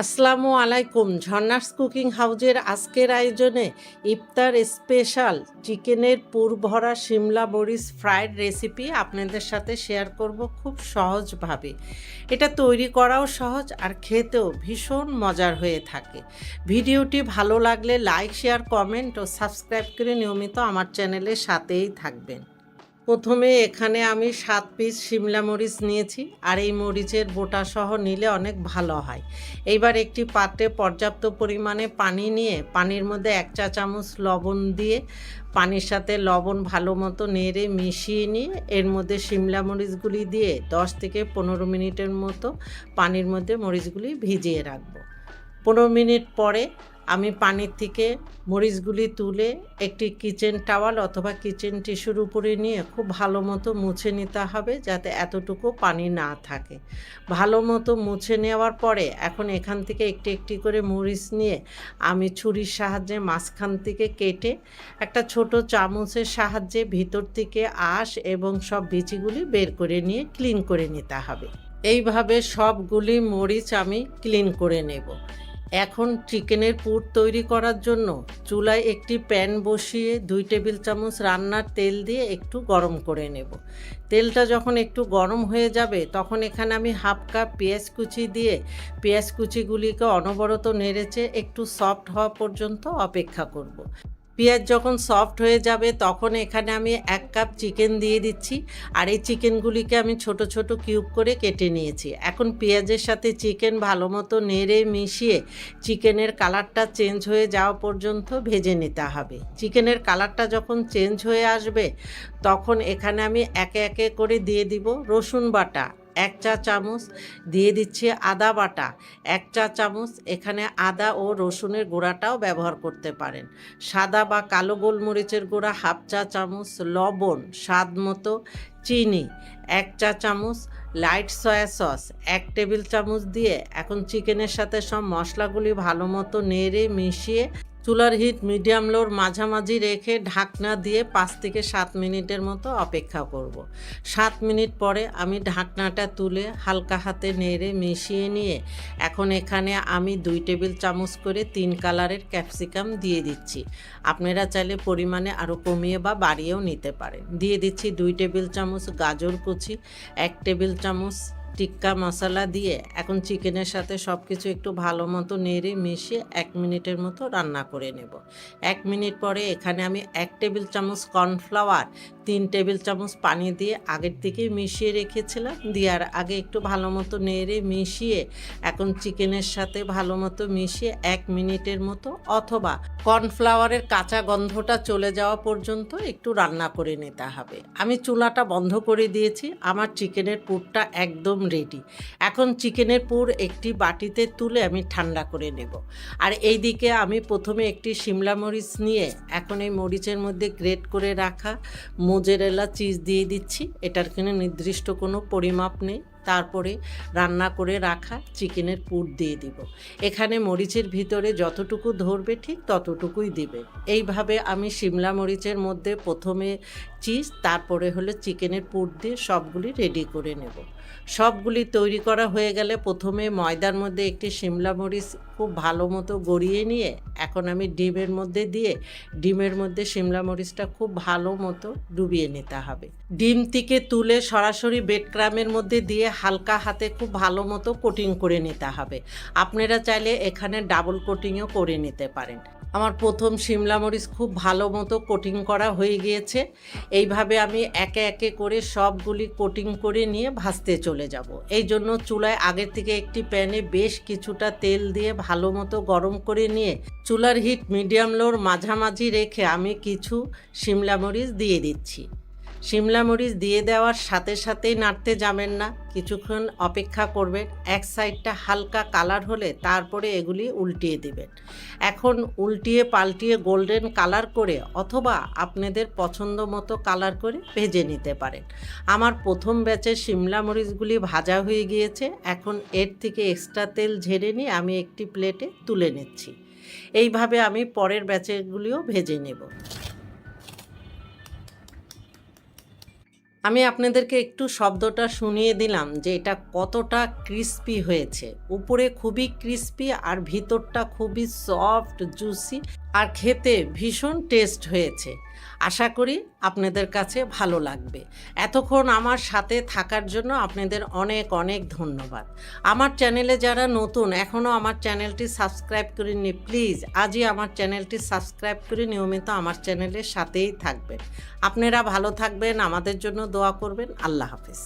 আসসালামু আলাইকুম। ঝর্ণাস কুকিং হাউজের আজকের আয়োজনে ইফতার স্পেশাল চিকেনের পুর ভরা শিমলা মরিচ ফ্রাইড রেসিপি আপনাদের সাথে শেয়ার করব খুব সহজভাবে। এটা তৈরি করাও সহজ আর খেতেও ভীষণ মজার হয়ে থাকে। ভিডিওটি ভালো লাগলে লাইক, শেয়ার, কমেন্ট ও সাবস্ক্রাইব করে নিয়মিত আমার চ্যানেলের সাথেই থাকবেন। প্রথমে এখানে আমি 7 পিস শিমলা মরিচ নিয়েছি, আর এই মরিচের বোটা সহ নিলে অনেক ভালো হয়। এইবার একটি পাত্রে পর্যাপ্ত পরিমাণে পানি নিয়ে পানির মধ্যে 1 চা চামচ লবণ দিয়ে পানির সাথে লবণ ভালো মতো নেড়ে মিশিয়ে নিয়ে এর মধ্যে শিমলা মরিচগুলি দিয়ে 10 থেকে 15 মিনিটের মতো পানির মধ্যে মরিচগুলি ভিজিয়ে রাখবো। 15 মিনিট পরে আমি পানির থেকে মরিচগুলি তুলে একটি কিচেন টাওয়াল অথবা কিচেন টিস্যুর উপরে নিয়ে খুব ভালো মতো মুছে নিতে হবে, যাতে এতটুকু পানি না থাকে। ভালো মতো মুছে নেওয়ার পরে এখন এখান থেকে একটি একটি করে মরিচ নিয়ে আমি ছুরির সাহায্যে মাঝখান থেকে কেটে একটা ছোট চামচের সাহায্যে ভিতর থেকে আঁশ এবং সব বিচিগুলি বের করে নিয়ে ক্লিন করে নিতে হবে। এইভাবে সবগুলি মরিচ আমি ক্লিন করে নেব। এখন চিকেনের পুর তৈরি করার জন্য চুলায় একটি প্যান বসিয়ে 2 টেবিল চামচ রান্নার তেল দিয়ে একটু গরম করে নেব। তেলটা যখন একটু গরম হয়ে যাবে তখন এখানে আমি হাফ কাপ পেঁয়াজ কুচি দিয়ে পেঁয়াজ কুচিগুলিকে অনবরত নেড়েচে একটু সফট হওয়া পর্যন্ত অপেক্ষা করব। পেঁয়াজ যখন সফট হয়ে যাবে তখন এখানে আমি 1 কাপ চিকেন দিয়ে দিচ্ছি, আর এই চিকেনগুলিকে আমি ছোট ছোট কিউব করে কেটে নিয়েছি। এখন পেঁয়াজের সাথে চিকেন ভালো মতো নেড়ে মিশিয়ে চিকেনের কালারটা চেঞ্জ হয়ে যাওয়া পর্যন্ত ভেজে নিতে হবে। চিকেনের কালারটা যখন চেঞ্জ হয়ে আসবে তখন এখানে আমি একে একে করে দিয়ে দিব রসুন বাটা 1 চা চামচ, দিয়ে দিচ্ছি আদা বাটা 1 চা চামচ। এখানে আদা ও রসুনের গুঁড়াটাও ব্যবহার করতে পারেন। সাদা বা কালো গোলমরিচের গুঁড়া হাফ চা চামচ, লবণ স্বাদ মতো, চিনি 1 চা চামচ, লাইট সয়া সস 1 টেবিল চামচ দিয়ে এখন চিকেনের সাথে সব মশলাগুলি ভালো মতো নেড়ে মিশিয়ে চুলার হিট মিডিয়াম লোর মাঝামাঝি রেখে ঢাকনা দিয়ে 5 থেকে 7 মিনিটের মতো অপেক্ষা করব। 7 মিনিট পরে আমি ঢাকনাটা তুলে হালকা হাতে নেড়ে মিশিয়ে নিয়ে এখন এখানে আমি 2 টেবিল চামচ করে 3 কালারের ক্যাপসিকাম দিয়ে দিচ্ছি। আপনারা চাইলে পরিমাণে আরও কমিয়ে বা বাড়িয়েও নিতে পারেন। দিয়ে দিচ্ছি 2 টেবিল চামচ গাজর কুচি, 1 টেবিল চামচ টিক্কা মশলা দিয়ে এখন চিকেনের সাথে সব কিছু একটু ভালো মতো নেড়ে মিশিয়ে 1 মিনিটের মতো রান্না করে নেব। 1 মিনিট পরে এখানে আমি 1 টেবিল চামচ কর্নফ্লাওয়ার, 3 টেবিল চামচ পানি দিয়ে আগের থেকেই মিশিয়ে রেখেছিলাম, দেওয়ার আগে একটু ভালো মতো নেড়ে মিশিয়ে এখন চিকেনের সাথে ভালো মতো মিশিয়ে 1 মিনিটের মতো অথবা কর্নফ্লাওয়ারের কাঁচা গন্ধটা চলে যাওয়া পর্যন্ত একটু রান্না করে নিতে হবে। আমি চুলাটা বন্ধ করে দিয়েছি। আমার চিকেনের পুরটা একদম রেডি। এখন চিকেনের পুর একটি বাটিতে তুলে আমি ঠান্ডা করে নেব। আর এই দিকে আমি প্রথমে একটি শিমলা মরিচ নিয়ে এখন এই মরিচের মধ্যে গ্রেট করে রাখা মোজারেলা চিজ দিয়ে দিচ্ছি। এটার কোনো নির্দিষ্ট কোনো পরিমাপ নেই। তারপরে রান্না করে রাখা চিকেনের পুর দিয়ে দিব। এখানে মরিচের ভিতরে যতটুকু ধরবে ঠিক ততটুকুই দিবে। এইভাবে আমি শিমলা মরিচের মধ্যে প্রথমে চিজ, তারপরে হলো চিকেনের পুর দিয়ে সবগুলি রেডি করে নেব। সবগুলি তৈরি করা হয়ে গেলে প্রথমে ময়দার মধ্যে একটি শিমলা মরিচ খুব ভালো মতো গড়িয়ে নিয়ে এখন আমি ডিমের মধ্যে দিয়ে ডিমের মধ্যে শিমলা মরিচটা খুব ভালো মতো ডুবিয়ে নিতে হবে। ডিম থেকে তুলে সরাসরি ব্রেড ক্রামের মধ্যে দিয়ে হালকা হাতে খুব ভালো মতো কোটিং করে নিতে হবে। আপনারা চাইলে এখানে ডাবল কোটিংও করে নিতে পারেন। আমার প্রথম শিমলা মরিচ খুব ভালো মতো কোটিং করা হয়ে গিয়েছে। এইভাবে আমি একে একে করে সবগুলি কোটিং করে নিয়ে ভাজতে চলে যাব। এই জন্য চুলায় আগের থেকে একটি প্যানে বেশ কিছুটা তেল দিয়ে ভালো মতো গরম করে নিয়ে চুলার হিট মিডিয়াম লোর মাঝামাঝি রেখে আমি কিছু শিমলা মরিচ দিয়ে দিচ্ছি। শিমলা মরিচ দিয়ে দেওয়ার সাথে সাথেই নাড়তে যাবেন না, কিছুক্ষণ অপেক্ষা করবেন। এক সাইডটা হালকা কালার হলে তারপরে এগুলি উল্টিয়ে দিবেন। এখন উল্টিয়ে পাল্টিয়ে গোল্ডেন কালার করে অথবা আপনাদের পছন্দ মতো কালার করে ভেজে নিতে পারেন। আমার প্রথম ব্যাচের শিমলা মরিচগুলি ভাজা হয়ে গিয়েছে। এখন এর থেকে এক্সট্রা তেল ঝেড়ে নিয়ে আমি একটি প্লেটে তুলে নিচ্ছি। এইভাবে আমি পরের ব্যাচেরগুলিও ভেজে নেব। আমি আপনাদেরকে একটু শব্দটা শুনিয়ে দিলাম যে এটা কতটা ক্রিস্পি হয়েছে। উপরে খুবই ক্রিস্পি আর ভিতরটা খুবই সফট, জুসি আর খেতে ভীষণ টেস্ট হয়েছে। আশা করি আপনাদের কাছে ভালো লাগবে। এতক্ষণ আমার সাথে থাকার জন্য আপনাদের অনেক অনেক ধন্যবাদ। আমার চ্যানেলে যারা নতুন এখনও আমার চ্যানেলটি সাবস্ক্রাইব করেননি, প্লিজ আজই আমার চ্যানেলটি সাবস্ক্রাইব করে নিয়মিত আমার চ্যানেলের সাথেই থাকবেন। আপনারা ভালো থাকবেন, আমাদের জন্য দোয়া করবেন। আল্লাহ হাফেজ।